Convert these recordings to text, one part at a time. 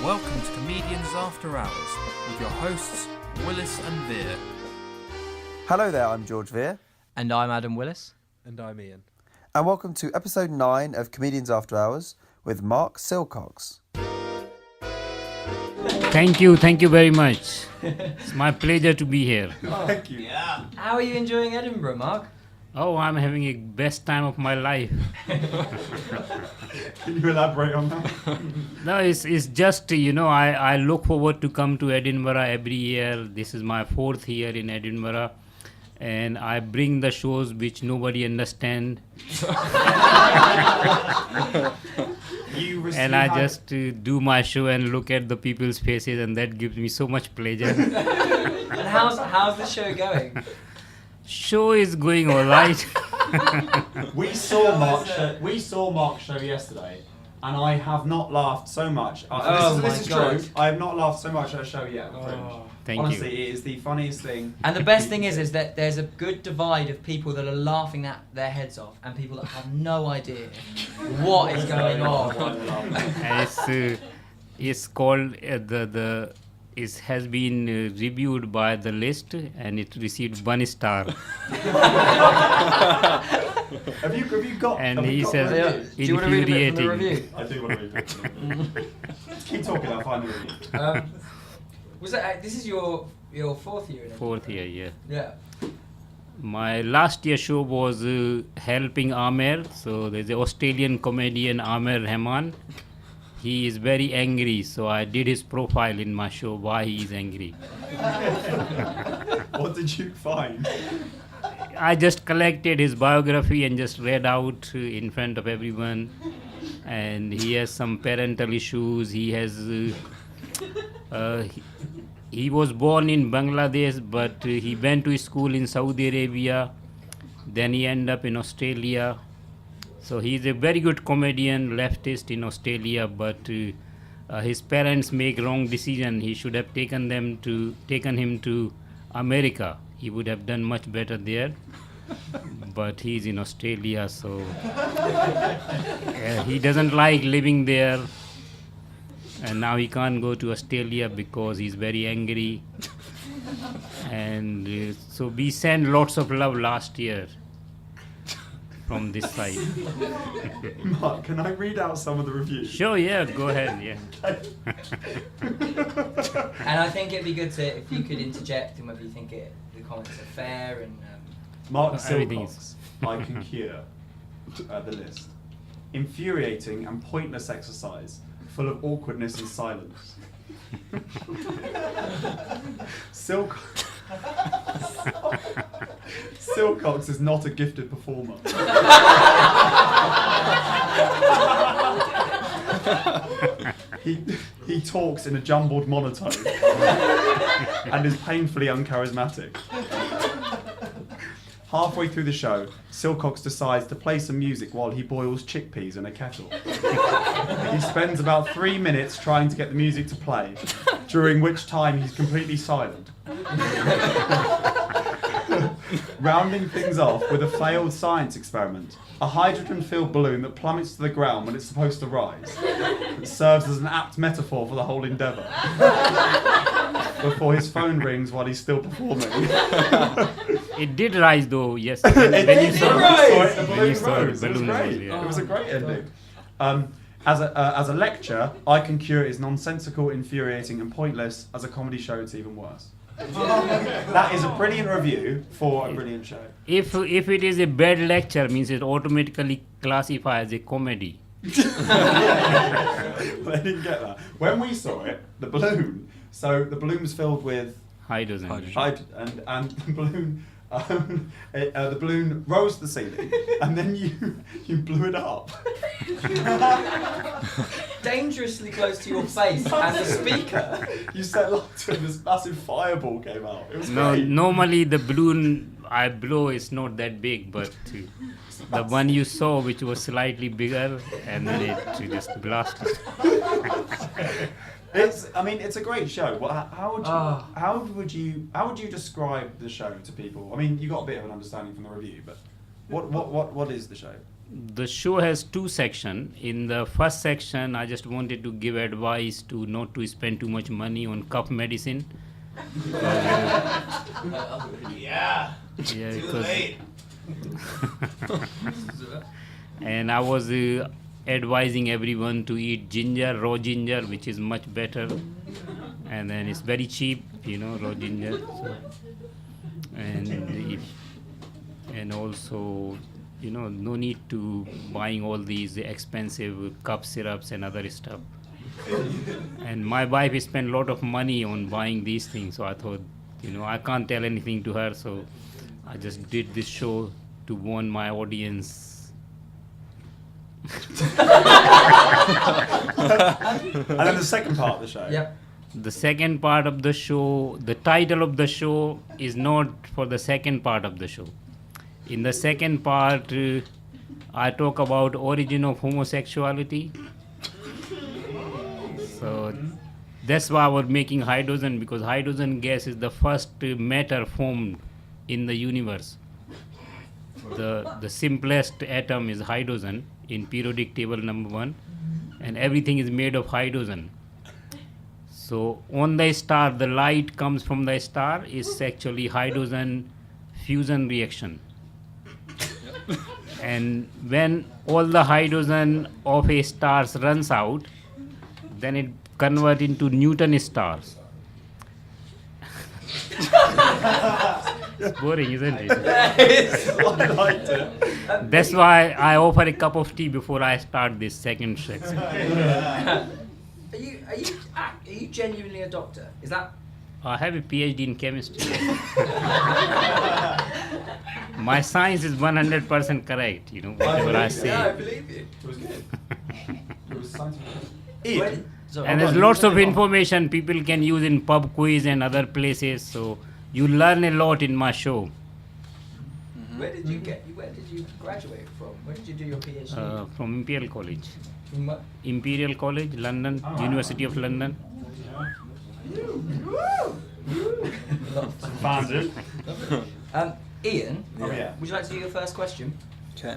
Welcome to Comedians After Hours with your hosts Willis and Vere. Hello there, I'm George Vere. And I'm Adam Willis. And I'm Ian. And welcome to episode 9 of Comedians After Hours with Mark Silcox. Thank you very much. It's my pleasure to be here. Thank you. Yeah. How are you enjoying Edinburgh, Mark? Oh, I'm having a best time of my life. Can you elaborate on that? No, it's just, I look forward to come to Edinburgh every year. This is my 4th year in Edinburgh. And I bring the shows which nobody understands. And I just do my show and look at the people's faces, and that gives me so much pleasure. And how's the show going? Show is going all right. We saw Mark's show yesterday, and I have not laughed so much. This is true. I have not laughed so much at a show yet. Honestly, it is the funniest thing. And the best thing is that there's a good divide of people that are laughing their heads off and people that have no idea what is going on. And it's called it has been reviewed by the list, and it received 1 star. Have you got? And he says do you want to read a bit from the review? I do want to read it. Keep talking. I'll find the review. This is your 4th year? In 4th year, yeah. Yeah. My last year show was Helping Amer. So there's an Australian comedian, Amer Rahman. He is very angry, so I did his profile in my show, why he is angry. What did you find? I just collected his biography and just read out in front of everyone. And he has some parental issues. He has... he was born in Bangladesh, but he went to school in Saudi Arabia. Then he ended up in Australia. So he's a very good comedian, leftist in Australia, but his parents make wrong decision. He should have taken him to America. He would have done much better there. But he's in Australia, so he doesn't like living there. And now he can't go to Australia because he's very angry. And so we sent lots of love last year from this side. Mark, can I read out some of the reviews? Sure, yeah, go ahead, yeah. And I think it'd be good if you could interject in whether you think the comments are fair and... Mark Silcox, I can cure the list. Infuriating and pointless exercise, full of awkwardness and silence. Silcox is not a gifted performer. He talks in a jumbled monotone and is painfully uncharismatic. Halfway through the show, Silcox decides to play some music while he boils chickpeas in a kettle. He spends about 3 minutes trying to get the music to play, during which time he's completely silent. Rounding things off with a failed science experiment, a hydrogen-filled balloon that plummets to the ground when it's supposed to rise. It serves as an apt metaphor for the whole endeavour. Before his phone rings while he's still performing. It did rise though, yes. It did rise! The balloon rose. It was great. Yeah. It was a great ending. As a lecture, I can cure is nonsensical, infuriating and pointless. As a comedy show, it's even worse. That is a brilliant review for a brilliant show. If it is a bad lecture, means it automatically classifies as a comedy. Well, I didn't get that. When we saw it, the balloon was filled with Hydrogen. and the balloon the balloon rose to the ceiling, and then you blew it up. dangerously close to your face as a speaker. You set light to it, this massive fireball came out. It was great. Normally the balloon I blow is not that big, but the one you saw, which was slightly bigger, and then it just blasted. It's a great show. How would you describe the show to people? I mean, you got a bit of an understanding from the review, but what is the show? The show has two sections. In the first section, I just wanted to give advice to not to spend too much money on cough medicine. Yeah. Yeah, Too because late. and I was advising everyone to eat ginger, raw ginger, which is much better, and then it's very cheap, raw ginger. So, and also, no need to buying all these expensive cough syrups and other stuff. And my wife spent a lot of money on buying these things, so I thought, I can't tell anything to her, so I just did this show to warn my audience. And then the second part of the show. Yep. The second part of the show, the title of the show is not for the second part of the show. In the second part, I talk about origin of homosexuality. So that's why I was making hydrogen, because hydrogen gas is the first matter formed in the universe. The simplest atom is hydrogen in periodic table number 1, and everything is made of hydrogen. So on the star, the light comes from the star is actually hydrogen fusion reaction. And when all the hydrogen of a star runs out, then it converts into Newton stars. It's boring, isn't it? I liked it. That's why I offer a cup of tea before I start this second section. Are you genuinely a doctor? Is that? I have a PhD in chemistry. My science is 100% correct, whatever I say. Yeah, I believe you. It was good. It was scientific. Wait, sorry. And there's lots of information people can use in pub quiz and other places, so you learn a lot in my show. Where did you graduate from? Where did you do your PhD? From Imperial College. From what? Imperial College, London, University of London. Found it. Ian, Oh, yeah. would you like to do your first question? Okay.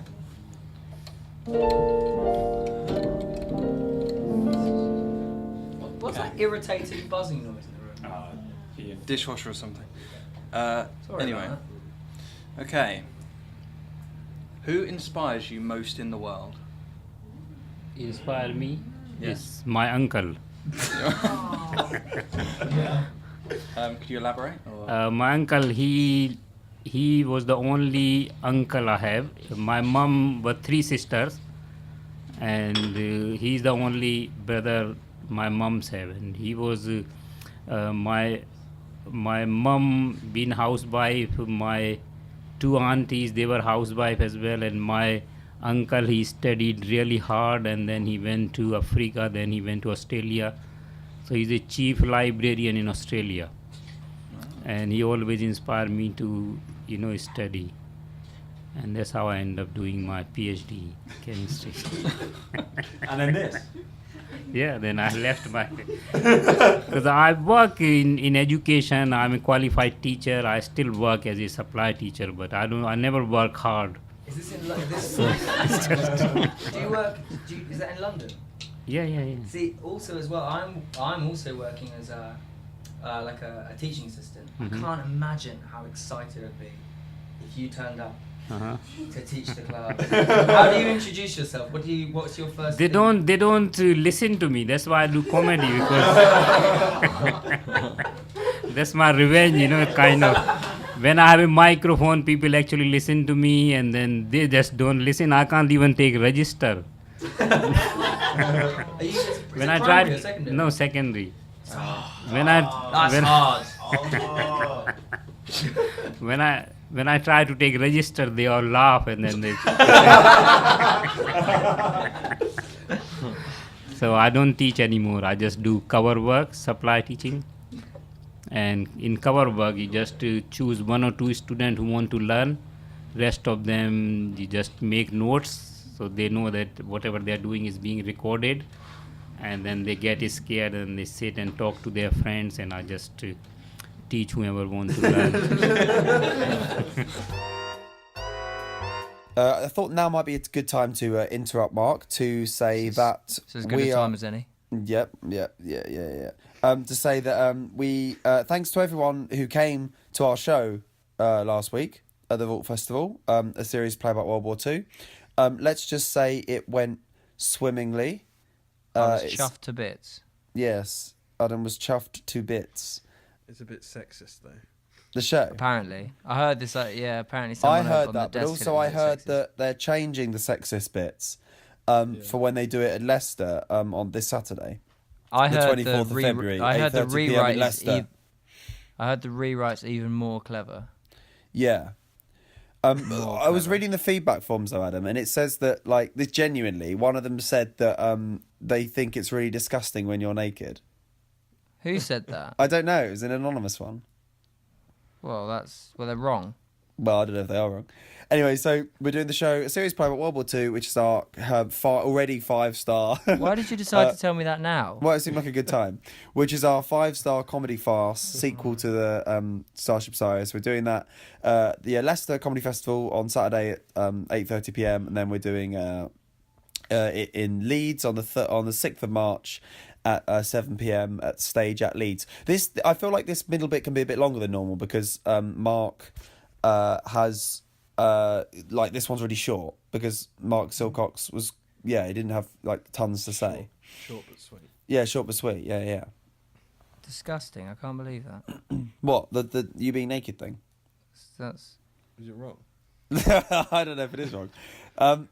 What's that irritating buzzing noise in the room? Ian. Dishwasher or something. Sorry Anyway. about Okay. Who inspires you most in the world? Inspire me Yes. is my uncle. Could you elaborate? Or? My uncle, he was the only uncle I have. My mom were 3 sisters, and he's the only brother my mom's have. And he was my mom been housewife. My 2 aunties, they were housewife as well, and my uncle, he studied really hard, and then he went to Africa, then he went to Australia. So he's a chief librarian in Australia, and he always inspired me to study, and that's how I end up doing my PhD chemistry. And then this. Yeah, then I left my because I work in education. I'm a qualified teacher. I still work as a supply teacher, but I never work hard. Is this in London? Do you work? Is that in London? Yeah. See, also as well, I'm also working as a teaching assistant. Mhm. I can't imagine how excited I'd be if you turned up Uh-huh. to teach the class. How do you introduce yourself? What's your first? They thing? don't listen to me. That's why I do comedy, because that's my revenge, kind of. When I have a microphone, people actually listen to me, and then they just don't listen. I can't even take register. Are you, is When it I primary or tried, secondary? no, secondary. That's hard. When I try to take register, they all laugh, and then they. So I don't teach anymore. I just do cover work, supply teaching. And in cover work, you just choose 1 or 2 students who want to learn. Rest of them, you just make notes, so they know that whatever they are doing is being recorded. And then they get scared and they sit and talk to their friends, and I just teach whoever wants to learn. I thought now might be a good time to interrupt Mark to say that So as good a time as any. Yep. To say that we thanks to everyone who came to our show last week at the Vault Festival, a series play about World War II. Let's just say it went swimmingly. I was chuffed to bits. Yes, Adam was chuffed to bits. It's a bit sexist though. The show. Apparently, I heard this. Apparently, someone I heard on that, the but desk also I had it heard sexist. that they're changing the sexist bits for when they do it at Leicester on this Saturday. I the heard 24th of February, I heard the 8:30 PM in rewrite. Leicester. I heard the rewrite's even more clever. Yeah. I was reading the feedback forms though, Adam, and it says that like this genuinely, one of them said that they think it's really disgusting when you're naked. Who said that? I don't know. It was an anonymous one. Well, they're wrong. Well, I don't know if they are wrong. Anyway, so we're doing the show, a series play about World War II, which is our already 5-star. Why did you decide to tell me that now? Well, it seemed like a good time. Which is our 5-star comedy farce sequel to the Starship Sirius. We're doing that the Leicester Comedy Festival on Saturday at 8:30 PM, and then we're doing it in Leeds on the 6th of March at 7 PM at Stage at Leeds. I feel like this middle bit can be a bit longer than normal because Mark has like this one's really short because Mark Silcox was he didn't have like tons to say. Short but sweet. Yeah, short but sweet. Yeah. Disgusting. I can't believe that. What the you being naked thing? That's Is it wrong? I don't know if it is wrong.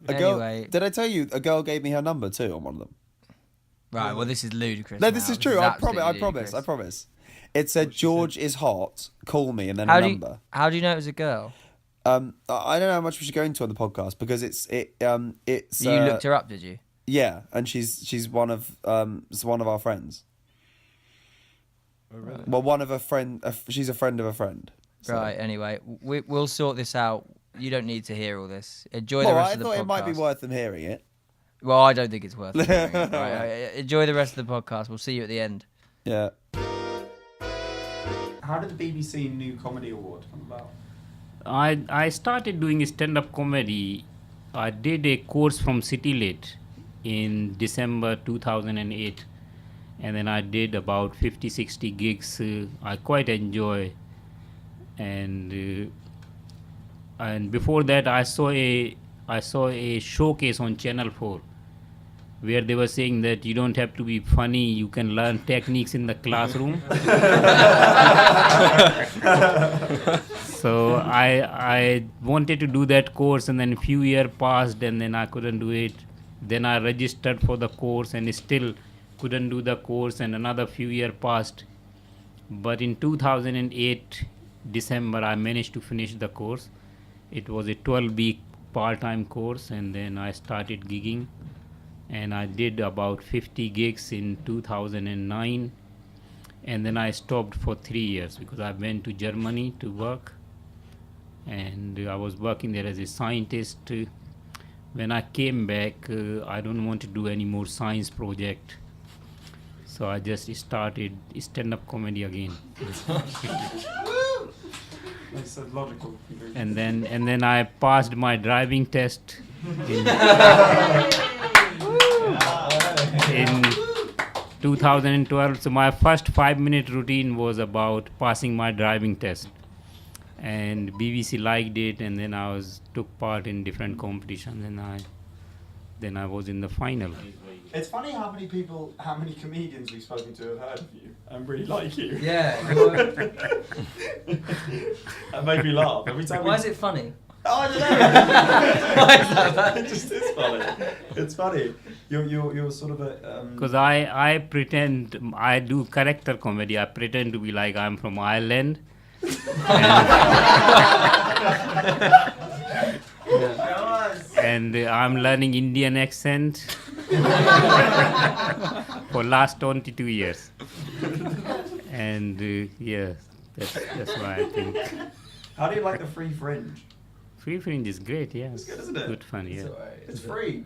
Anyway. Did I tell you a girl gave me her number too on one of them? right. Well, this is ludicrous. No, now. this is true. is I absolutely promise. ludicrous. It said George is hot. Call me and then a number. How do you know it was a girl? I don't know how much we should go into on the podcast because it's. You looked her up, did you? Yeah, and she's one of our friends. Oh, really? Well, one of a friend. She's a friend of a friend. So. Right. Anyway, we'll sort this out. You don't need to hear all this. Enjoy the rest of the podcast. I thought it might be worth them hearing it. Well, I don't think it's worth it. Right, enjoy the rest of the podcast. We'll see you at the end. Yeah. How did the BBC New Comedy Award come about? I started doing stand-up comedy. I did a course from City Lit in December 2008, and then I did about 50-60 gigs. I quite enjoy, and before that I saw a showcase on Channel 4 where they were saying that you don't have to be funny, you can learn techniques in the classroom. So I wanted to do that course, and then a few years passed and then I couldn't do it. Then I registered for the course and still couldn't do the course, and another few years passed. But in 2008 December I managed to finish the course. It was a 12-week part-time course, and then I started gigging, and I did about 50 gigs in 2009, and then I stopped for 3 years because I went to Germany to work, and I was working there as a scientist. When I came back, I don't want to do any more science project, so I just started stand-up comedy again. That's a logical. And then I passed my driving test in 2012. So my first 5-minute routine was about passing my driving test, and BBC liked it, and then I took part in different competitions, and then I was in the final. It's funny how many comedians we've spoken to have heard of you and really like you. Yeah. That made me laugh every time. Why is it funny? Oh, I don't know. Why is that bad? It just is funny. It's funny. You're sort of a. Because I pretend, I do character comedy. I pretend to be like I'm from Ireland. And I'm learning Indian accent for last 22 years. And yeah, that's why I think. How do you like the free Fringe? Free Fringe is great, yeah. It's good, isn't it? Good fun, yeah. It's free.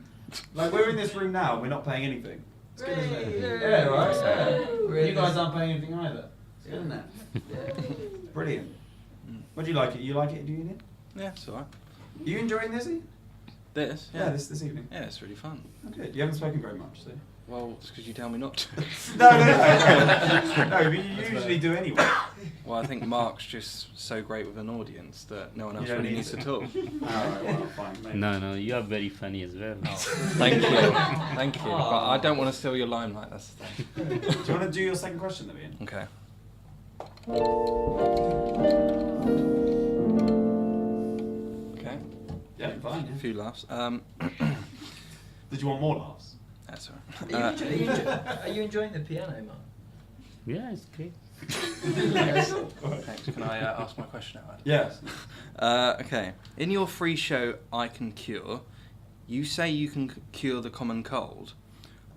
Like, we're in this room now, we're not paying anything. It's good, isn't it? Yeah, right? Yeah. You guys aren't paying anything either. It's good, isn't it? Brilliant. What do you like it? You like it, do you, Ian? Yeah, it's alright. Are you enjoying this? This? Yeah, this evening. Yeah, it's really fun. Okay. You haven't spoken very much, so. Well, it's because you tell me not to. No, but you usually do anyway. Well, I think Mark's just so great with an audience that no one else You don't really need needs to. to talk. Alright, well, fine. Maybe. No, you are very funny as well. Thank you. Thank you. But I don't want to steal your limelight, that's the thing. Do you want to do your second question, then, Ian? Okay. Okay. Yeah, fine. A few laughs. Did you want more laughs? That's all Are right. are you enjoying the piano, Mark? Yeah, it's great. Thanks. Can I ask my question out? Yes. Okay. In your free show, I Can Cure, you say you can cure the common cold.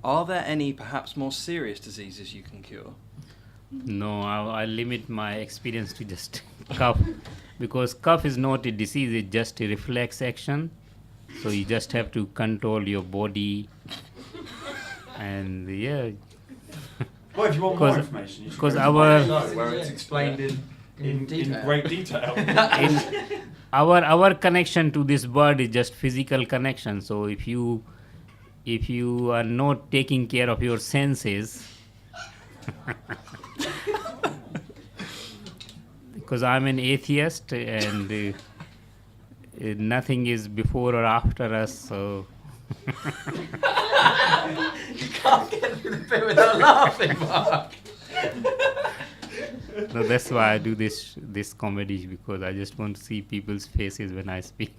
Are there any perhaps more serious diseases you can cure? No, I limit my experience to just cough, because cough is not a disease; it's just a reflex action. So you just have to control your body, and yeah. Well, if you want more information, you should because go to our- my show where it's explained in great detail. Our connection to this bird is just physical connection. So if you are not taking care of your senses, because I'm an atheist and nothing is before or after us, so You can't get through the bit without laughing, Mark. so that's why I do this comedy, because I just want to see people's faces when I speak.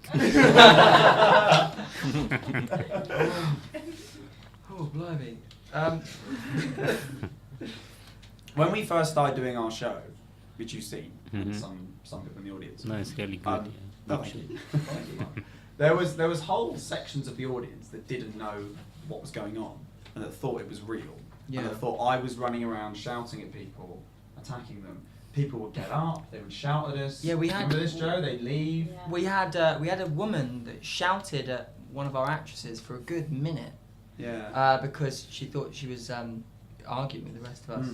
Oh, blimey. When we first started doing our show, which you've seen, and Mhm. some people in the audience. No, it's really good. Yeah. No, thank you. Thank you, Mark. There was whole sections of the audience that didn't know what was going on and that thought it was real. Yeah. And that thought I was running around shouting at people, attacking them. People would get up, they would shout at us. Yeah, we had- Remember this, Joe? They'd leave. We had a woman that shouted at one of our actresses for a good minute Yeah. because she thought she was arguing with the rest of us.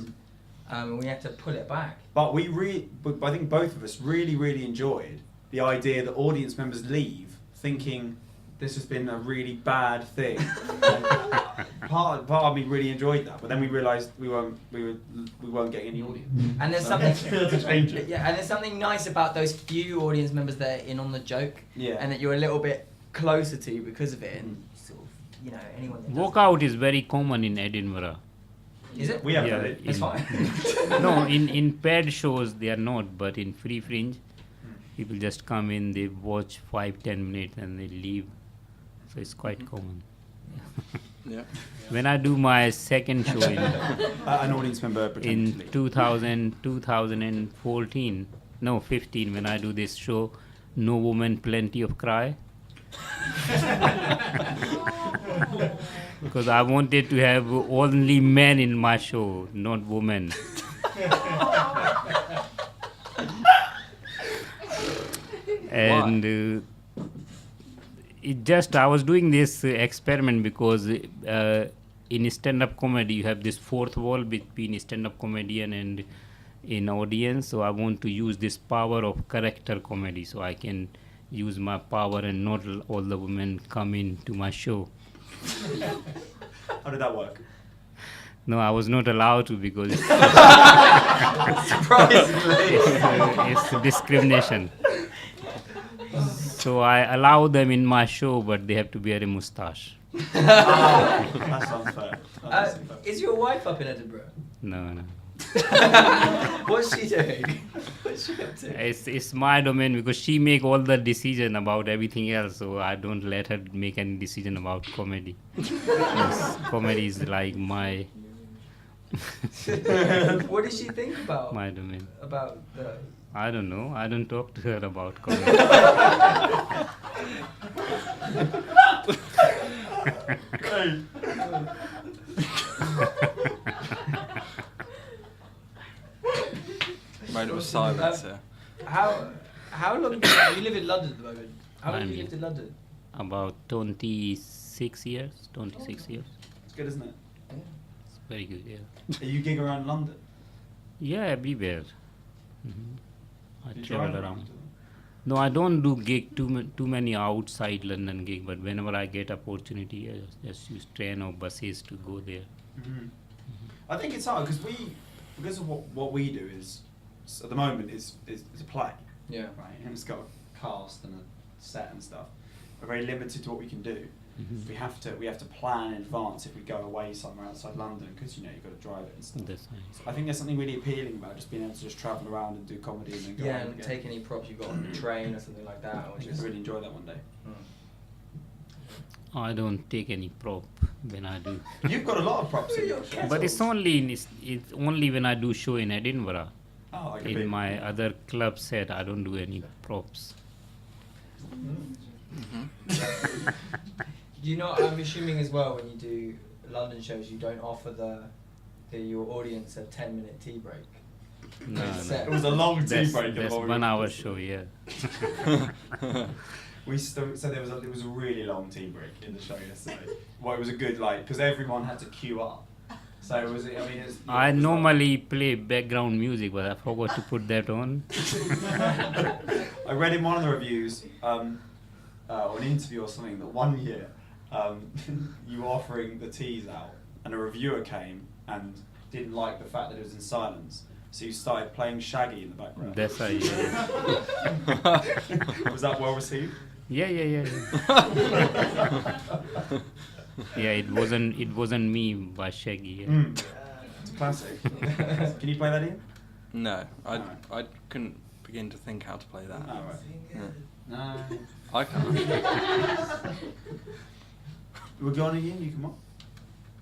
And we had to pull it back. But I think both of us really enjoyed the idea that audience members leave thinking this has been a really bad thing. part of me really enjoyed that, but then we realised we weren't getting any audience. And there's So something we had to change it. Yeah, and there's something nice about those few audience members that are in on the joke, Yeah. and that you're a little bit closer to because of it, and sort of, anyone that does Walkout is very common in Edinburgh. it. Is it? We have Yeah, done it. It's in- fine. No, in paid shows they are not, but in free Fringe, people just come in, they watch 5-10 minutes and they leave. So it's quite common. Yeah. When I do my second show An audience member pretending to in leave. 2014, no 15, when I do this show, No Woman, Plenty of Cry. Because I wanted to have only men in my show, not women. And I was doing this experiment because in stand-up comedy you have this fourth wall between stand-up comedian and in audience. So I want to use this power of character comedy, so I can use my power and not all the women come into my show. How did that work? No, I was not allowed to, because Surprisingly. it's discrimination. So I allow them in my show, but they have to wear a moustache. That sounds fair. That does seem fair. Is your wife up in Edinburgh? No. What's she doing? What's she up to? It's my domain, because she make all the decision about everything else, so I don't let her make any decision about comedy. Yes, comedy is like my What does she think about my domain. about the? I don't know. I don't talk to her about comedy. Moment of silence here. How long do you live in London at the moment? How long have you I'm- lived in London? About 26 years. 26 years. It's good, isn't it? It's very good. Yeah. You gig around London. Yeah, everywhere. I Do you travel drive around. No, I don't do gig too many outside London gig, but whenever I get opportunity, I just use train or buses to go there. Mm-hmm. I think it's hard because of what we do is at the moment is a play. Yeah. Right, and it's got a cast and a set and stuff. We're very limited to what we can do. Mhm. We have to plan in advance if we go away somewhere outside London because you've got to drive it and stuff. That's right. So I think there's something really appealing about just being able to just travel around and do comedy and then go Yeah, home and again. take any props you've got on the train or something like that. I Or think just, I'd really enjoy that one day. I don't take any prop when I do. You've got a lot of props in your show. But it's only when I do show in Edinburgh. Oh, like a In big- my other club set, I don't do any props. You know, I'm assuming as well when you do London shows, you don't offer your audience a 10-minute tea break. No, It was a long tea That's, break. that's 1 hour show, yeah. So there was a really long tea break in the show yesterday. Well, it was a good because everyone had to queue up. So it was. I normally play background music, but I forgot to put that on. I read in one of the reviews, or an interview or something, that one year you were offering the teas out, and a reviewer came and didn't like the fact that it was in silence. So you started playing Shaggy in the background. That's how, yeah. Was that well received? Yeah. Yeah, it wasn't me by Shaggy. Yeah. It's a classic. Can you play that, Ian? No, I Alright. couldn't begin to think how to play that. Oh, right. No. No. I can't. We're going Ian, you come on.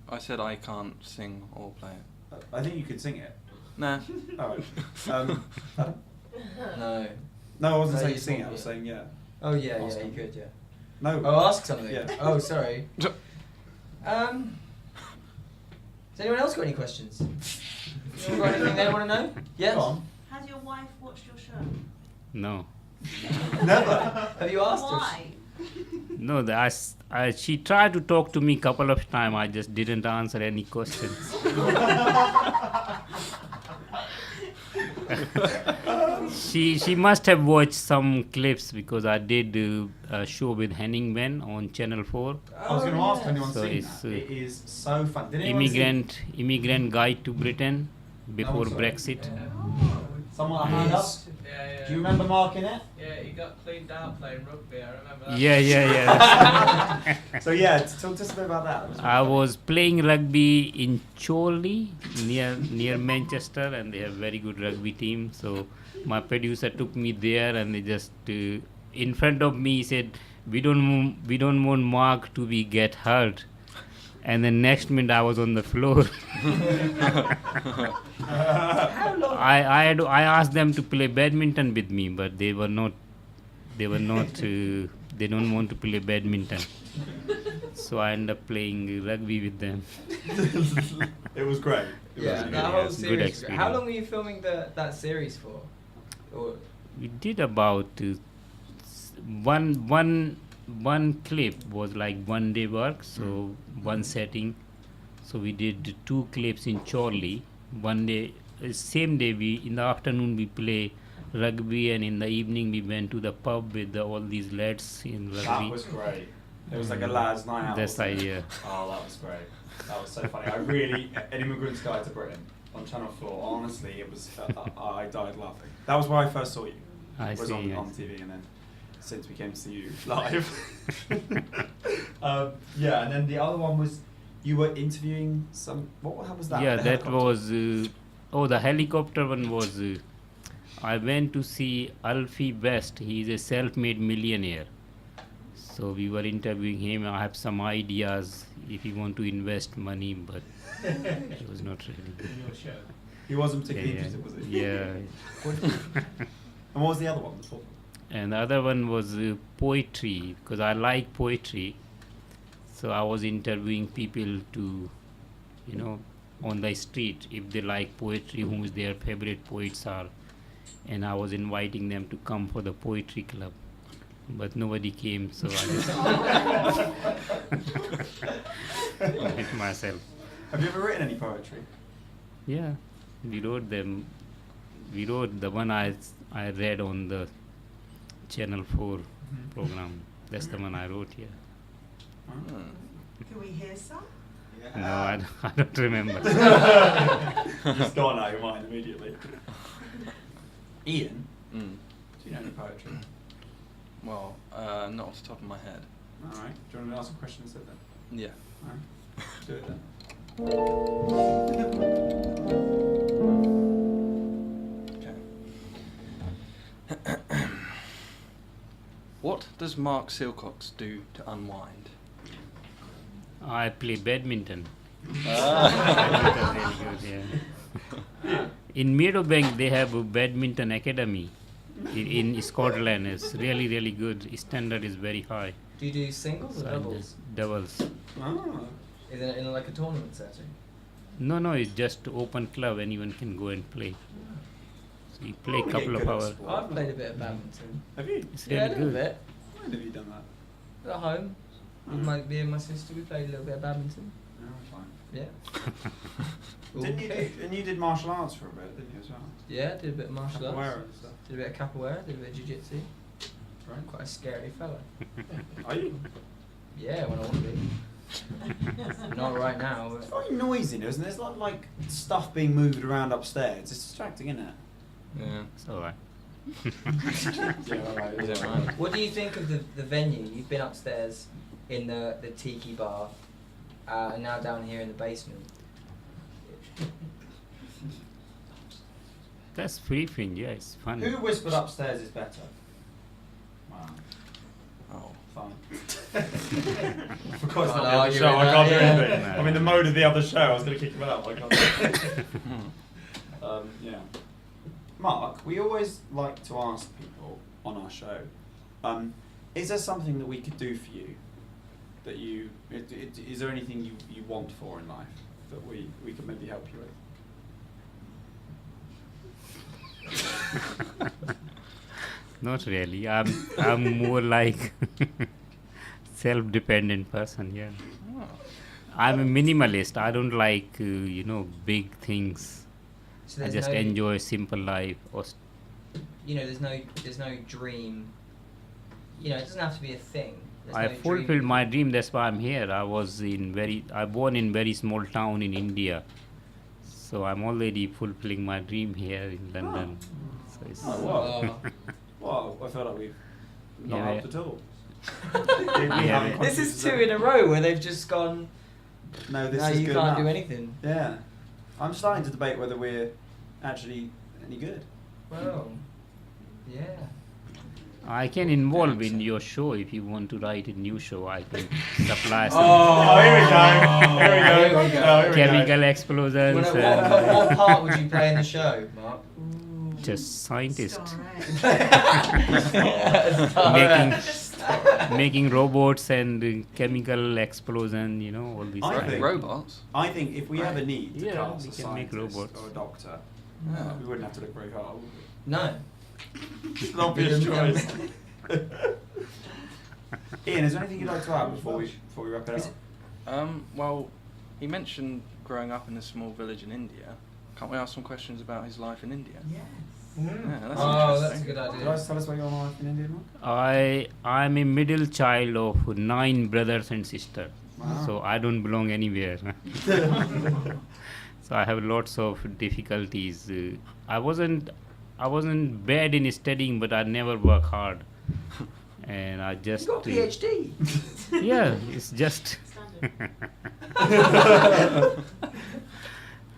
I said I can't sing or play it. I think you could sing it. Nah. Alright. Adam? No. No, I wasn't No, saying you sing it, I can't, was yeah. saying yeah. Oh yeah, Ask you them. could, yeah. No. Oh, ask something. Yeah. Oh, sorry. Has anyone else got any questions? Anyone got anything they want to know? Yes. Go on. Has your wife watched your show? No. Never. Have you asked her? Why? No, she tried to talk to me couple of times. I just didn't answer any questions. She must have watched some clips because I did a show with Henning Ben on Channel 4. I was going to ask if anyone's So seen it's, that. It is so fun. Did anyone see Immigrant Guide to Britain before saw it. Brexit. Someone a hand up? Yeah. Do you remember marking it? Yeah, he got cleaned out playing rugby. I remember that. Yeah. So yeah, talk to us a bit about that. I was playing rugby in Chorley near Manchester, and they have very good rugby team. So my producer took me there, and they just in front of me said, "We don't want Mark to get hurt." And then next minute I was on the floor. I asked them to play badminton with me, but they were not. They don't want to play badminton. So I ended up playing rugby with them. It was great. It was Yeah, really that good. whole Good series. experience. How long were you filming that series for? Or, We did about one clip was like 1 day work, so one setting. So we did 2 clips in Chorley. One day, same day, in the afternoon we play rugby, and in the evening we went to the pub with all these lads in rugby. That was great. It was like a lads' night out. That's wasn't it? idea. Oh, that was great. That was so funny. An Immigrant's Guide to Britain on Channel 4. Honestly, it was. I died laughing. That was where I first saw you. I was see, on yes. TV, and then since we came to see you live. Yeah, and then the other one was you were interviewing some. What was that? Yeah, The that helicopter? was. The helicopter one was. I went to see Alfie West. He's a self-made millionaire. So we were interviewing him. I have some ideas if you want to invest money, but it was not really good. He wasn't particularly Yeah, interested, was he? yeah. And what was the other one? The fourth one? And the other one was poetry, because I like poetry. So I was interviewing people to, on the street, if they like poetry, who their favorite poets are. And I was inviting them to come for the poetry club. But nobody came, so I just went myself. Have you ever written any poetry? Yeah, we wrote them. We wrote the one I read on the Channel 4 program. That's the one I wrote here. Can we hear some? No, I don't remember. It's gone out of your mind immediately. Ian, do you know any poetry? Well, not off the top of my head. Alright, do you want to ask a question instead then? Yeah. Alright, do it then. Okay. What does Mark Silcox do to unwind? I play badminton. Ah. Badminton really good, yeah. In Meadowbank, they have a badminton academy in Scotland. It's really, really good. Standard is very high. Do you do singles or So I doubles? just doubles. Is it in like a tournament setting? No, it's just open club. Anyone can go and play. So you play a couple of hours. I've played a bit of badminton. Have you? It's Yeah, a really little good. bit. When have you done that? At home. With me and my sister, we played a little bit of badminton. No, fine. Yeah. Didn't you do, and you did martial arts for a bit, didn't you, as well? Yeah, did a bit of martial arts. Capoeira and stuff. Did a bit of capoeira, did a bit of jiu-jitsu. Right. Quite a scary fella. Are you? Yeah, when I want to be. Not right now, It's but very noisy, isn't it? There's like stuff being moved around upstairs. It's distracting, isn't it? Yeah. It's alright. Yeah, alright. You don't mind? what do you think of the venue? You've been upstairs in the tiki bar, and now down here in the basement. That's free Fringe, yeah, it's fun. Who whispered upstairs is better? Wow. Oh. Fine. Of course, Can't not the other argue show. with I can't do that, anything. yeah. I'm in the mode of the other show. I was going to kick him out. I can't. Yeah. Mark, we always like to ask people on our show, is there something that we could do for you? That you, is there anything you want for in life that we could maybe help you with? Not really. I'm more like self-dependent person. Yeah. Oh. I'm a minimalist. I don't like big things. So I there's just no, enjoy simple life. there's no dream. It doesn't have to be a thing. There's I no fulfilled dream. my dream. That's why I'm here. I born in very small town in India, so I'm already fulfilling my dream here in London. So it's Oh, wow. Well, I feel like we've not Yeah, helped yeah. at all. Yeah. This is two in a row where they've just gone. No, this No, is you good can't do enough. anything. Yeah. I'm starting to debate whether we're actually any good. Well, yeah. I can involve in your show if you want to write a new show. I can supply some Oh, here we go. Here we go. Here we go. Oh, here we go. chemical explosions What and part would you play in the show, Mark? just scientist Starring. making robots and chemical explosion. All these I things. think- Robots? I think if we ever need to Yeah, cast we a can make scientist robots. or a doctor, Yeah. we wouldn't have to look very hard, would we? No. It's an obvious choice. Ian, is there anything you'd like to add before we wrap it up? Well, he mentioned growing up in a small village in India. Can't we ask some questions about his life in India? Yes. Yeah, that's Oh, that's a interesting. good Could idea. you tell us about your life in India, Mark? I'm a middle child of 9 brothers and sisters, Wow. so I don't belong anywhere. So I have lots of difficulties. I wasn't bad in studying, but I never work hard, and I just You got a PhD. yeah, it's just Standard.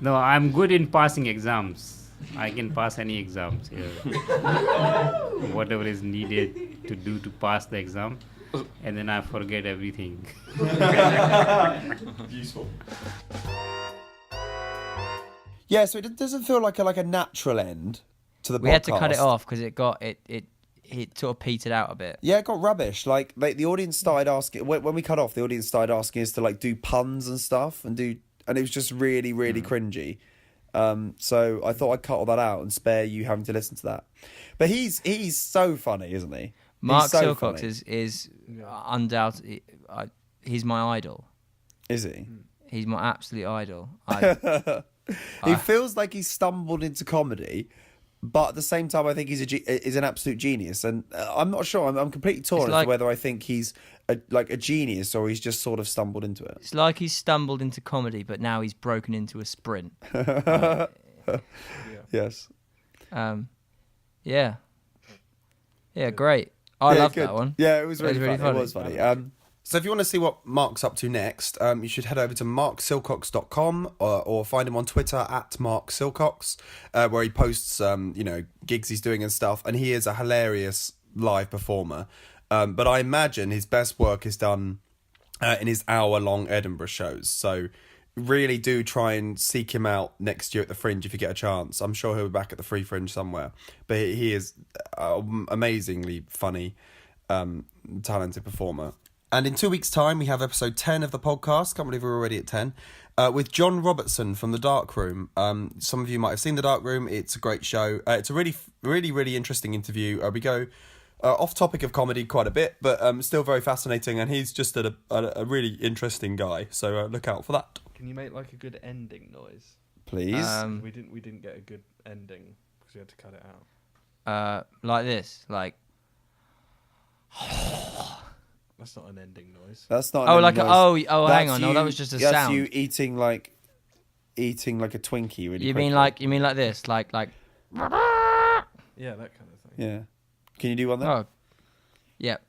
no. I'm good in passing exams. I can pass any exams here. Whatever is needed to do to pass the exam, and then I forget everything. Useful. Yeah, so it doesn't feel like a natural end to the podcast. We had to cut it off because it sort of petered out a bit. Yeah, it got rubbish. Like the audience started asking when we cut off. The audience started asking us to like do puns and stuff, and it was just really, really cringy. So I thought I'd cut all that out and spare you having to listen to that. But he's so funny, isn't he? Mark He's so Silcox funny. is undoubtedly he's my idol. Is he? He's my absolute idol. He feels like he's stumbled into comedy, but at the same time, I think he's an absolute genius, and I'm not sure. I'm completely torn as to whether I think he's a genius or he's just sort of stumbled into it. It's like he's stumbled into comedy, but now he's broken into a sprint. Yes. Yeah, great. I loved good. that one. Yeah, it was really funny. It was funny. So if you want to see what Mark's up to next, you should head over to marksilcox.com or find him on Twitter at marksilcox, where he posts, gigs he's doing and stuff. And he is a hilarious live performer. But I imagine his best work is done in his hour-long Edinburgh shows. So really do try and seek him out next year at the Fringe if you get a chance. I'm sure he'll be back at the Free Fringe somewhere. But he is amazingly funny, talented performer. And in 2 weeks' time, we have episode 10 of the podcast. Can't believe we're already at 10. With John Robertson from The Dark Room. Some of you might have seen The Dark Room. It's a great show. It's a really, really, really interesting interview. We go off topic of comedy quite a bit, but still very fascinating. And he's just a really interesting guy. So look out for that. Can you make like a good ending noise? Please. We didn't get a good ending because we had to cut it out. Like this, like. That's not an ending noise. That's not. Oh, like noise. Hang on. No, that was just a that's sound. you eating like a Twinkie. Really. You quickly. mean like this, like. Yeah, that kind of thing. Yeah. Can you do one then? Oh. Yeah.